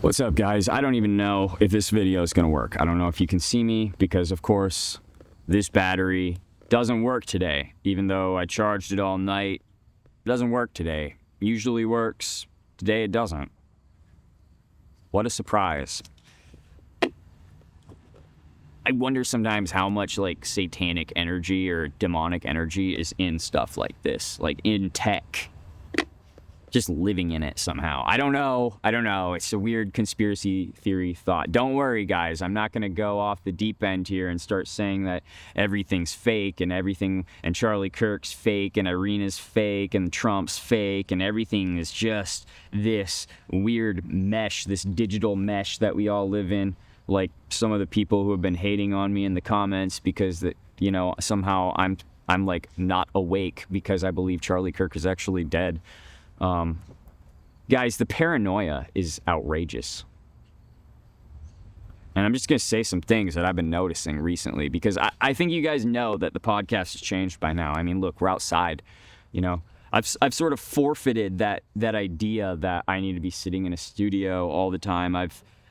What's up, guys? I don't even know if this video is going to work. I don't know if you can see me because, of course, this battery doesn't work today. Even though I charged it all night, it doesn't work today. Usually works. Today it doesn't. What a surprise. I wonder sometimes how much like satanic energy or demonic energy is in stuff like this, like in tech. Just living in it somehow. I don't know. It's a weird conspiracy theory thought. Don't worry, guys. I'm not going to go off the deep end here and start saying that everything's fake and Charlie Kirk's fake and Irina's fake and Trump's fake and everything is just this weird mesh, this digital mesh that we all live in. Like some of the people who have been hating on me in the comments because that, somehow I'm like not awake because I believe Charlie Kirk is actually dead. Guys, the paranoia is outrageous. And I'm just going to say some things that I've been noticing recently because I think you guys know that the podcast has changed by now. I mean, look, we're outside, I've sort of forfeited that idea that I need to be sitting in a studio all the time.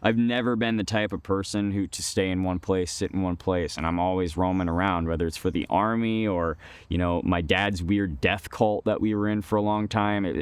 I've never been the type of person who to stay in one place, sit in one place, and I'm always roaming around, whether it's for the army or, my dad's weird death cult that we were in for a long time,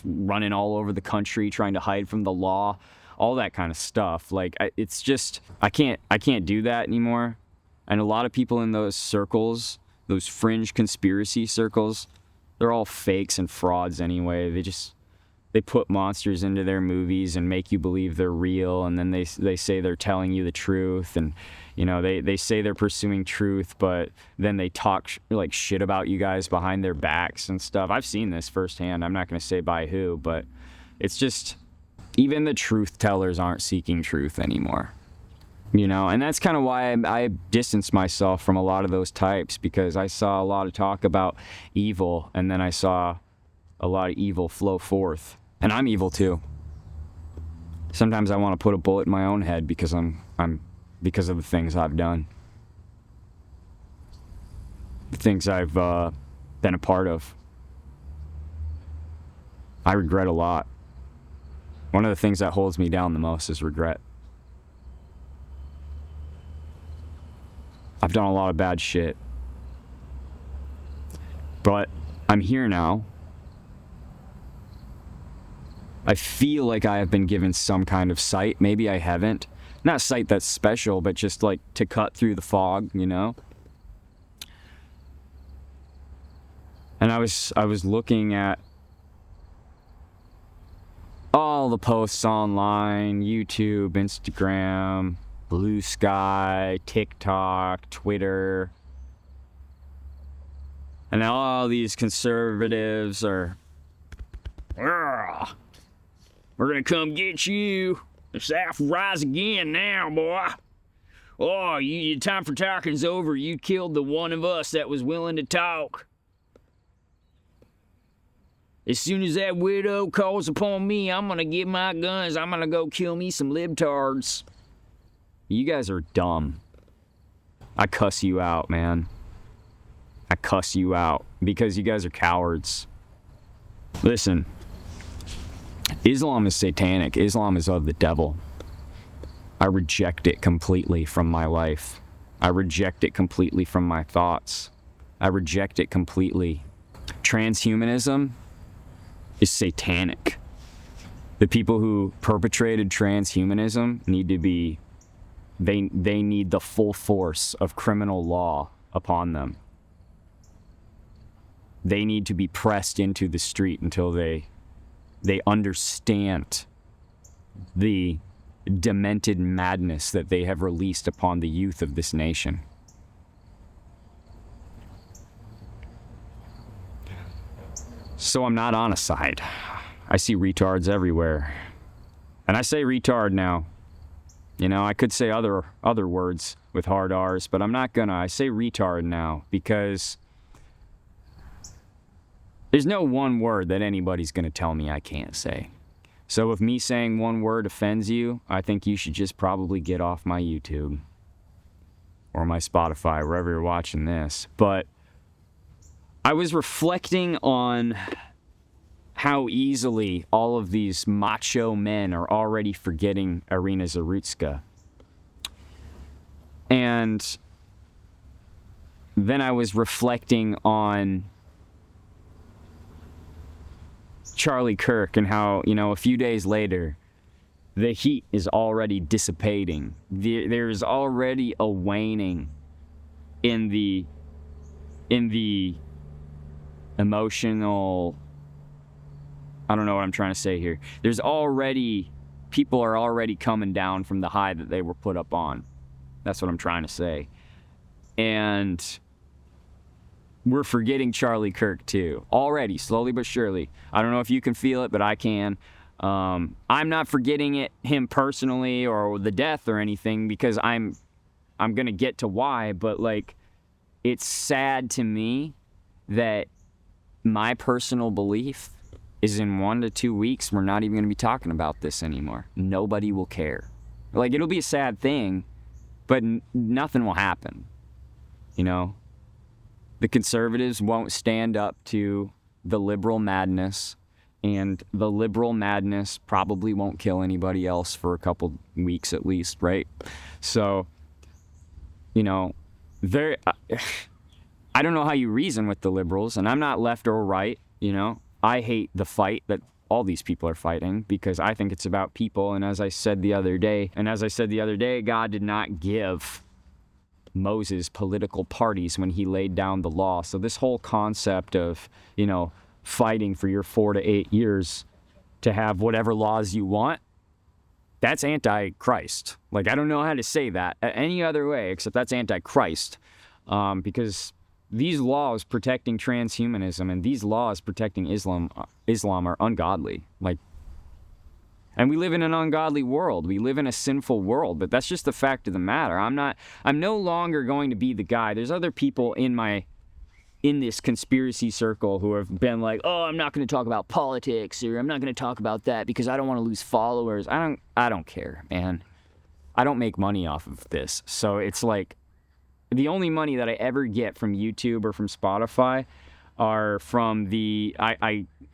running all over the country, trying to hide from the law, all that kind of stuff. Like, it's just, I can't do that anymore. And a lot of people in those circles, those fringe conspiracy circles, they're all fakes and frauds anyway. They put monsters into their movies and make you believe they're real, and then they say they're telling you the truth, and they say they're pursuing truth, but then they talk like shit about you guys behind their backs and stuff. I've seen this firsthand. I'm not going to say by who, but it's just even the truth tellers aren't seeking truth anymore. And that's kind of why I distanced myself from a lot of those types, because I saw a lot of talk about evil, and then I saw a lot of evil flow forth. And I'm evil too. Sometimes I want to put a bullet in my own head because because of the things I've done. The things I've been a part of. I regret a lot. One of the things that holds me down the most is regret. I've done a lot of bad shit. But I'm here now. I feel like I have been given some kind of sight. Maybe I haven't. Not sight that's special, but just like to cut through the fog, And I was looking at all the posts online, YouTube, Instagram, Blue Sky, TikTok, Twitter. And all these conservatives are, we're gonna come get you. The South will rise again now, boy. Oh, time for talking's over. You killed the one of us that was willing to talk. As soon as that widow calls upon me, I'm gonna get my guns. I'm gonna go kill me some libtards. You guys are dumb. I cuss you out, man. I cuss you out because you guys are cowards. Listen. Islam is satanic. Islam is of the devil. I reject it completely from my life. I reject it completely from my thoughts. I reject it completely. Transhumanism is satanic. The people who perpetrated transhumanism need to be, they need the full force of criminal law upon them. They need to be pressed into the street until they understand the demented madness that they have released upon the youth of this nation. So I'm not on a side. I see retards everywhere. And I say retard now. I could say other words with hard R's, but I'm not gonna. I say retard now because there's no one word that anybody's going to tell me I can't say. So if me saying one word offends you, I think you should just probably get off my YouTube or my Spotify, wherever you're watching this. But I was reflecting on how easily all of these macho men are already forgetting Irina Zarutska. And then I was reflecting on Charlie Kirk and how, a few days later, the heat is already dissipating. There's already a waning in the emotional, I don't know what I'm trying to say here. People are already coming down from the high that they were put up on. That's what I'm trying to say. And we're forgetting Charlie Kirk too. Already, slowly but surely. I don't know if you can feel it, but I can. I'm not forgetting him personally or the death or anything, because I'm gonna get to why, but it's sad to me that my personal belief is in 1 to 2 weeks we're not even gonna be talking about this anymore. Nobody will care. It'll be a sad thing, but nothing will happen. The conservatives won't stand up to the liberal madness, and the liberal madness probably won't kill anybody else for a couple weeks at least, right? So, I don't know how you reason with the liberals, and I'm not left or right, I hate the fight that all these people are fighting, because I think it's about people, and as I said the other day, God did not give Moses political parties when he laid down the law. So this whole concept of, fighting for your 4 to 8 years to have whatever laws you want, that's anti-Christ. I don't know how to say that any other way except that's anti-Christ, because these laws protecting transhumanism and these laws protecting Islam are ungodly. And we live in an ungodly world. We live in a sinful world, but that's just the fact of the matter. I'm no longer going to be the guy. There's other people in this conspiracy circle who have been like, oh, I'm not going to talk about politics, or I'm not going to talk about that because I don't want to lose followers. I don't care, man. I don't make money off of this. So it's the only money that I ever get from YouTube or from Spotify are from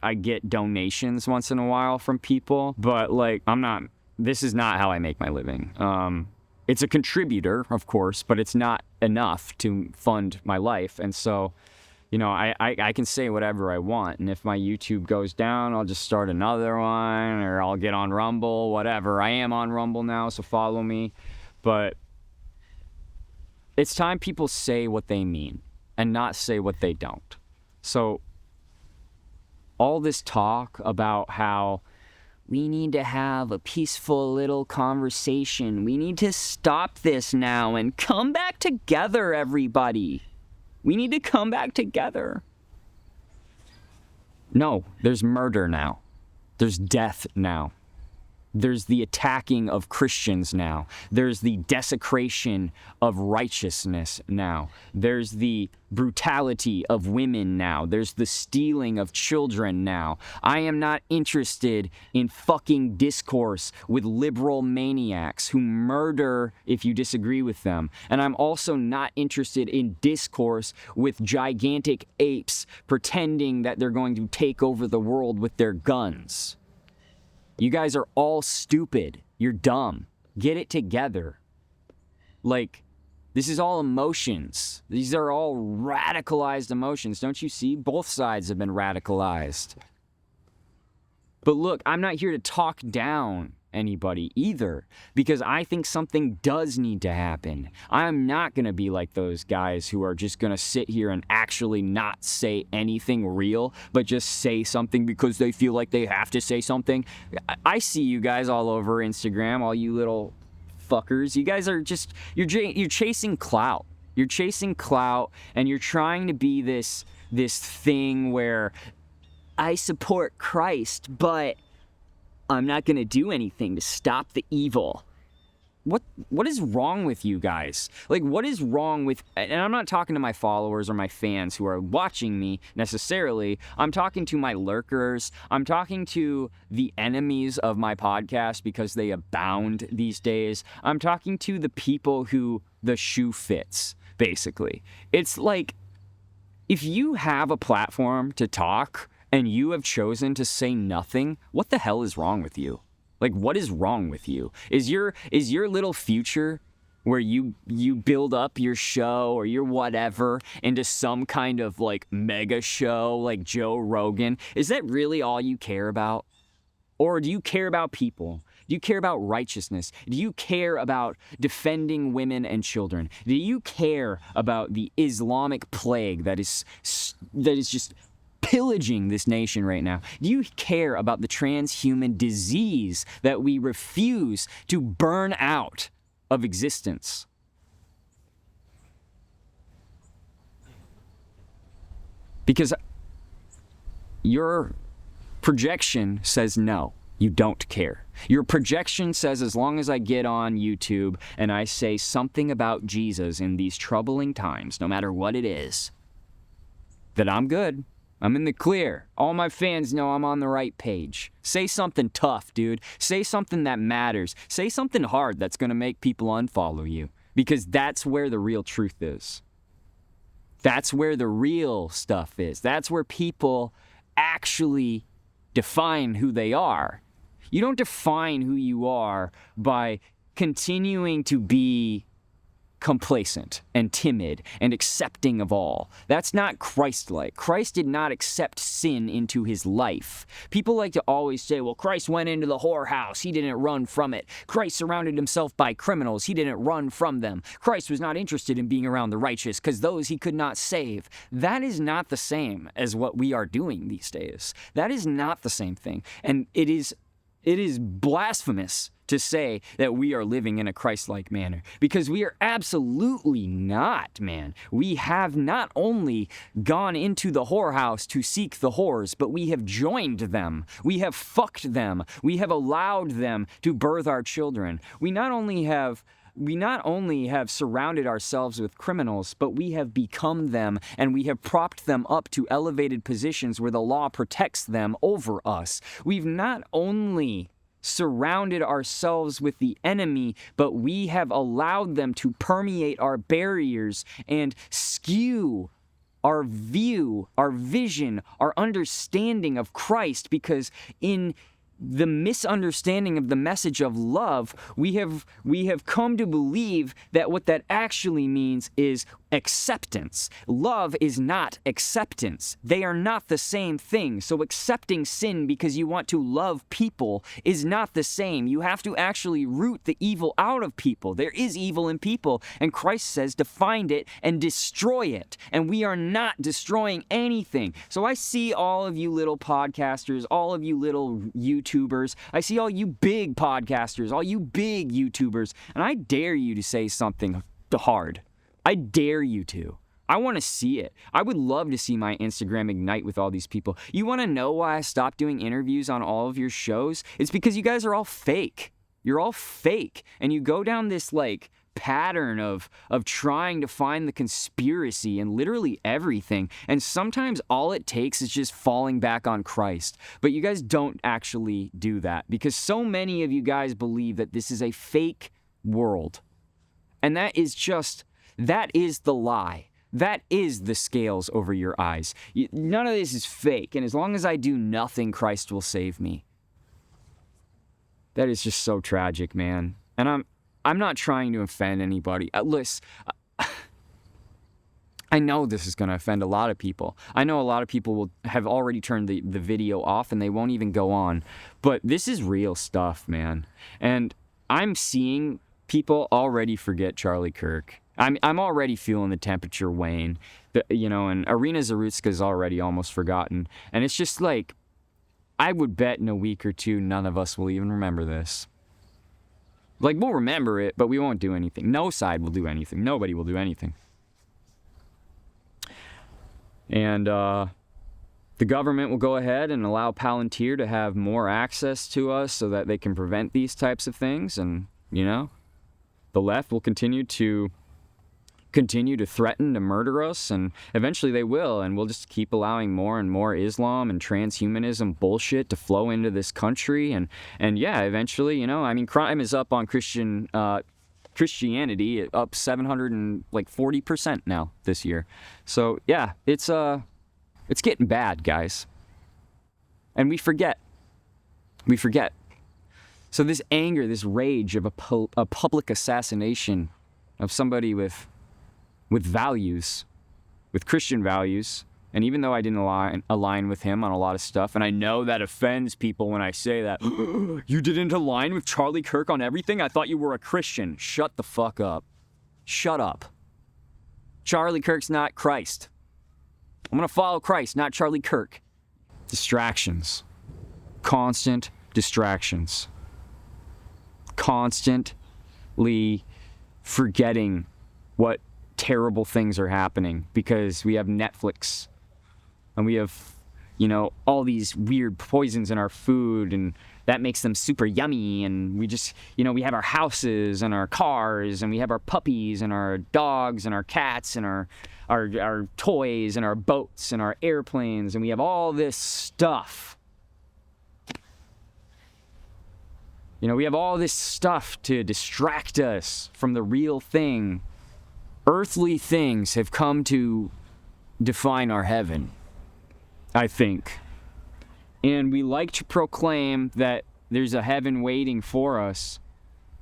I get donations once in a while from people, but this is not how I make my living. It's a contributor, of course, but it's not enough to fund my life. And so, I can say whatever I want. And if my YouTube goes down, I'll just start another one, or I'll get on Rumble, whatever. I am on Rumble now, so follow me. But it's time people say what they mean and not say what they don't. So all this talk about how we need to have a peaceful little conversation, we need to stop this now and come back together, everybody. We need to come back together. No, there's murder now. There's death now. There's the attacking of Christians now. There's the desecration of righteousness now. There's the brutality of women now. There's the stealing of children now. I am not interested in fucking discourse with liberal maniacs who murder if you disagree with them. And I'm also not interested in discourse with gigantic apes pretending that they're going to take over the world with their guns. You guys are all stupid. You're dumb. Get it together. This is all emotions. These are all radicalized emotions. Don't you see? Both sides have been radicalized. But look, I'm not here to talk down anybody either, because I think something does need to happen. I'm not going to be like those guys who are just going to sit here and actually not say anything real, but just say something because they feel like they have to say something. I see you guys all over Instagram, all you little fuckers. You guys are just, you're chasing clout. You're chasing clout, and you're trying to be this thing where I support Christ, but I'm not going to do anything to stop the evil. What is wrong with you guys? What is wrong with, and I'm not talking to my followers or my fans who are watching me necessarily. I'm talking to my lurkers. I'm talking to the enemies of my podcast, because they abound these days. I'm talking to the people who the shoe fits, basically. It's if you have a platform to talk and you have chosen to say nothing, what the hell is wrong with you? Like, what is wrong with you? Is your little future where you build up your show or your whatever into some kind of like mega show like Joe Rogan, is that really all you care about? Or do you care about people? Do you care about righteousness? Do you care about defending women and children? Do you care about the Islamic plague that is just pillaging this nation right now? Do you care about the transhuman disease that we refuse to burn out of existence? Because your projection says no, you don't care. Your projection says as long as I get on YouTube and I say something about Jesus in these troubling times, no matter what it is, that I'm good. I'm in the clear. All my fans know I'm on the right page. Say something tough, dude. Say something that matters. Say something hard that's going to make people unfollow you. Because that's where the real truth is. That's where the real stuff is. That's where people actually define who they are. You don't define who you are by continuing to be complacent and timid and accepting of all. That's not Christ-like. Christ did not accept sin into his life. People like to always say, well, Christ went into the whorehouse. He didn't run from it. Christ surrounded himself by criminals. He didn't run from them. Christ was not interested in being around the righteous because those he could not save. That is not the same as what we are doing these days. That is not the same thing. And it is blasphemous to say that we are living in a Christ-like manner, because we are absolutely not, man. We have not only gone into the whorehouse to seek the whores, but we have joined them. We have fucked them. We have allowed them to birth our children. We not only have surrounded ourselves with criminals, but we have become them, and we have propped them up to elevated positions where the law protects them over us. We've not only surrounded ourselves with the enemy, but we have allowed them to permeate our barriers and skew our view, our vision, our understanding of Christ, because in the misunderstanding of the message of love, we have come to believe that what that actually means is acceptance. Love is not acceptance. They are not the same thing. So accepting sin because you want to love people is not the same. You have to actually root the evil out of people. There is evil in people, and Christ says to find it and destroy it. And we are not destroying anything. So I see all of you little podcasters, all of you little YouTubers. I see all you big podcasters, all you big YouTubers, and I dare you to say something hard. I dare you to. I want to see it. I would love to see my Instagram ignite with all these people. You want to know why I stopped doing interviews on all of your shows? It's because you guys are all fake. You're all fake. And you go down this like pattern of trying to find the conspiracy in literally everything. And sometimes all it takes is just falling back on Christ. But you guys don't actually do that, because so many of you guys believe that this is a fake world. And that is the lie. That is the scales over your eyes. None of this is fake. And as long as I do nothing, Christ will save me. That is just so tragic, man. And I'm not trying to offend anybody. Listen, I know this is going to offend a lot of people. I know a lot of people will have already turned the video off and they won't even go on. But this is real stuff, man. And I'm seeing people already forget Charlie Kirk. I'm already feeling the temperature wane, and Arena Zarutska's already almost forgotten. And it's just like, I would bet in a week or two, none of us will even remember this. Like, we'll remember it, but we won't do anything. No side will do anything. Nobody will do anything. And the government will go ahead and allow Palantir to have more access to us so that they can prevent these types of things. And, the left will continue to threaten to murder us, and eventually they will, and we'll just keep allowing more and more Islam and transhumanism bullshit to flow into this country, and yeah, eventually, crime is up on Christianity, up 740% now this year. So yeah, it's getting bad, guys. And we forget. We forget. So this anger, this rage of a public assassination of somebody with values, with Christian values, and even though I didn't align with him on a lot of stuff, and I know that offends people when I say that, you didn't align with Charlie Kirk on everything? I thought you were a Christian. Shut the fuck up. Shut up. Charlie Kirk's not Christ. I'm going to follow Christ, not Charlie Kirk. Distractions. Constant distractions. Constantly forgetting what terrible things are happening because we have Netflix and we have, all these weird poisons in our food, and that makes them super yummy. And we just, we have our houses and our cars, and we have our puppies and our dogs and our cats and our toys and our boats and our airplanes, and we have all this stuff. We have all this stuff to distract us from the real thing. Earthly things have come to define our heaven, I think. And we like to proclaim that there's a heaven waiting for us,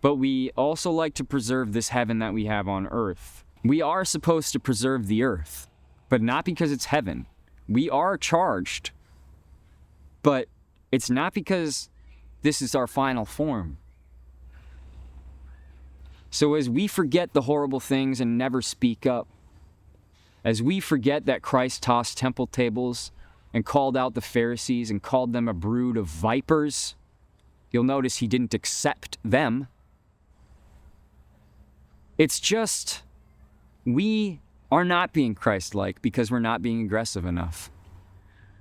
but we also like to preserve this heaven that we have on earth. We are supposed to preserve the earth, but not because it's heaven. We are charged, but it's not because this is our final form. So as we forget the horrible things and never speak up, as we forget that Christ tossed temple tables and called out the Pharisees and called them a brood of vipers, you'll notice he didn't accept them. It's just, we are not being Christ-like because we're not being aggressive enough.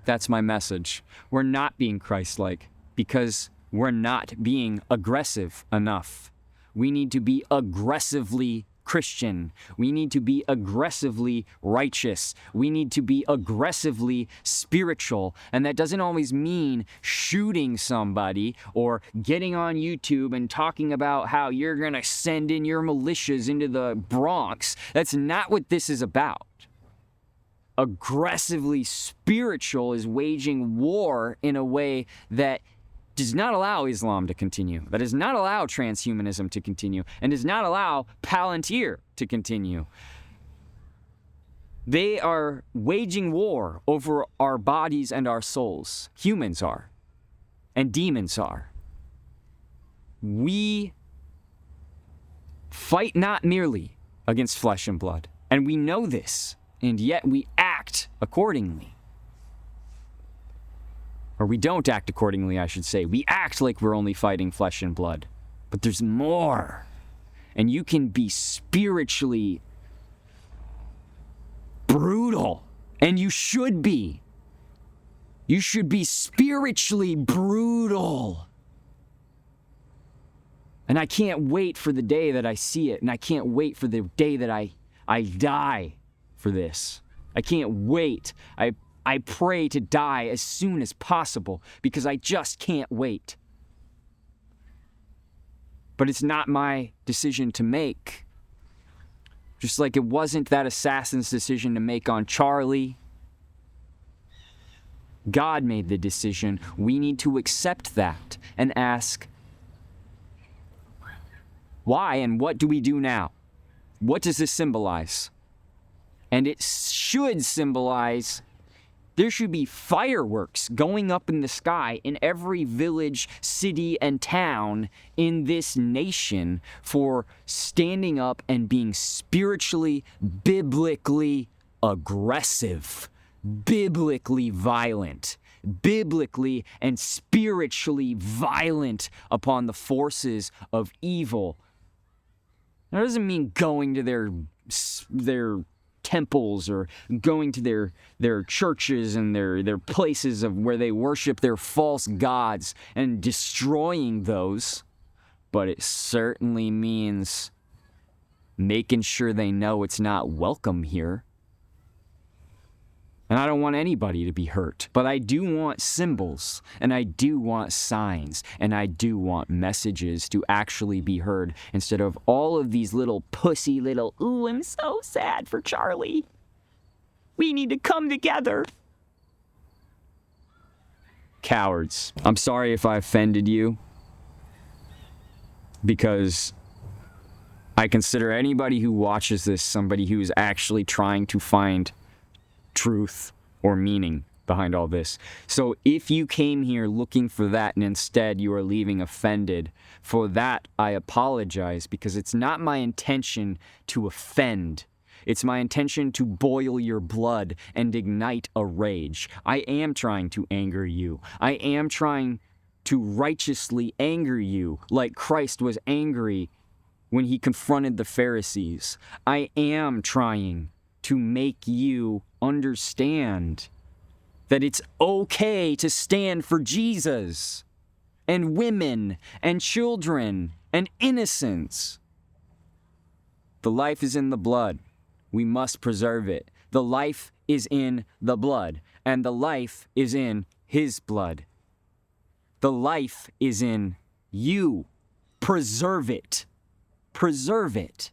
That's my message. We're not being Christ-like because we're not being aggressive enough. We need to be aggressively Christian. We need to be aggressively righteous. We need to be aggressively spiritual. And that doesn't always mean shooting somebody or getting on YouTube and talking about how you're going to send in your militias into the Bronx. That's not what this is about. Aggressively spiritual is waging war in a way that does not allow Islam to continue, that does not allow transhumanism to continue, and does not allow Palantir to continue. They are waging war over our bodies and our souls. Humans are, and demons are. We fight not merely against flesh and blood, and we know this, and yet we act accordingly. Or we don't act accordingly, I should say. We act like we're only fighting flesh and blood. But there's more. And you can be spiritually brutal. And you should be. You should be spiritually brutal. And I can't wait for the day that I see it. And I can't wait for the day that I die for this. I can't wait. I pray to die as soon as possible because I just can't wait. But it's not my decision to make. Just like it wasn't that assassin's decision to make on Charlie. God made the decision. We need to accept that and ask, why and what do we do now? What does this symbolize? And it should symbolize there should be fireworks going up in the sky in every village, city, and town in this nation for standing up and being spiritually, biblically aggressive, biblically violent, biblically and spiritually violent upon the forces of evil. That doesn't mean going to their temples or going to their churches and their places of where they worship their false gods and destroying those, but it certainly means making sure they know it's not welcome here. And I don't want anybody to be hurt, but I do want symbols, and I do want signs, and I do want messages to actually be heard instead of all of these little pussy little, ooh, I'm so sad for Charlie. We need to come together. cowards. I'm sorry if I offended you, because I consider anybody who watches this somebody who is actually trying to find truth or meaning behind all this. So if you came here looking for that and instead you are leaving offended, for that I apologize, because it's not my intention to offend. It's my intention to boil your blood and ignite a rage. I am trying to anger you. I am trying to righteously anger you like Christ was angry when he confronted the Pharisees. I am trying to make you understand that it's okay to stand for Jesus and women and children and innocence. The life is in the blood. We must preserve it. The life is in the blood, and the life is in his blood. The life is in you. Preserve it. Preserve it.